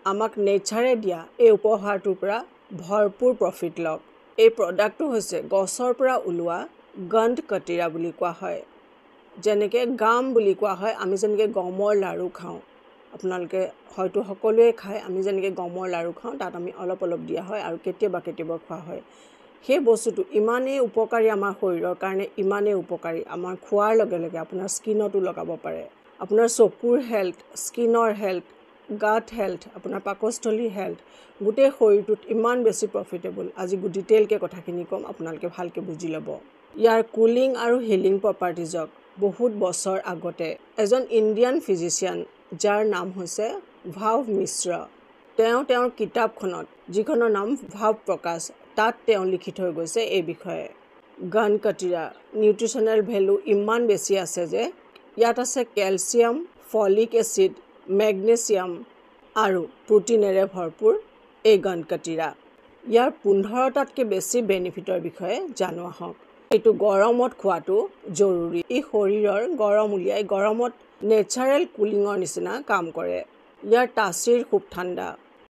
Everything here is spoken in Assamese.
আমাক নেচাৰে দিয়া এই উপহাৰটোৰ পৰা ভৰপূৰ প্ৰফিট লওক। এই প্ৰডাক্টটো হৈছে গছৰ পৰা ওলোৱা গণ্ড কটিৰা বুলি কোৱা হয়। যেনেকৈ গাম বুলি কোৱা হয়, আমি যেনেকৈ গমৰ লাড়ু খাওঁ, আপোনালোকে হয়তো সকলোৱে খায়, আমি যেনেকৈ গমৰ লাড়ু খাওঁ তাত আমি অলপ অলপ দিয়া হয় আৰু কেতিয়াবা কেতিয়াবা খোৱা হয়। সেই বস্তুটো ইমানেই উপকাৰী আমাৰ শৰীৰৰ কাৰণে, ইমানেই উপকাৰী, আমাৰ খোৱাৰ লগে লগে আপোনাৰ স্কিনতো লগাব পাৰে। আপোনাৰ চকুৰ হেল্থ, স্কিনৰ হেল্থ, গাট হেল্থ, আপোনাৰ পাকস্থলীৰ হেল্থ, গোটেই শৰীৰটোত ইমান বেছি প্ৰফিটেবল। আজি ডিটেইলকৈ কথাখিনি ক'ম, আপোনালোকে ভালকৈ বুজি ল'ব। ইয়াৰ কুলিং আৰু হিলিং প্ৰপাৰ্টিজক বহুত বছৰ আগতে এজন ইণ্ডিয়ান ফিজিচিয়ান যাৰ নাম হৈছে ভাৱ মিশ্ৰ, তেওঁৰ কিতাপখনত যিখনৰ নাম ভাৱ প্ৰকাশ, তাত তেওঁ লিখি থৈ গৈছে এই বিষয়ে। গণ্ড কটিৰা নিউট্ৰিশ্যনেল ভেলু ইমান বেছি আছে যে ইয়াত আছে কেলছিয়াম, ফলিক এচিড, মেগনেছিয়াম আৰু প্ৰটিনেৰে ভৰপূৰ এই গণ্ড কটিৰা। ইয়াৰ 15টাতকৈ বেছি বেনিফিটৰ বিষয়ে জানো আহক। এইটো গৰমত খোৱাটো জৰুৰী। ই শৰীৰৰ গৰম উলিয়াই গৰমত নেচাৰেল কুলিঙৰ নিচিনা কাম কৰে। ইয়াৰ তাচিৰ খুব ঠাণ্ডা,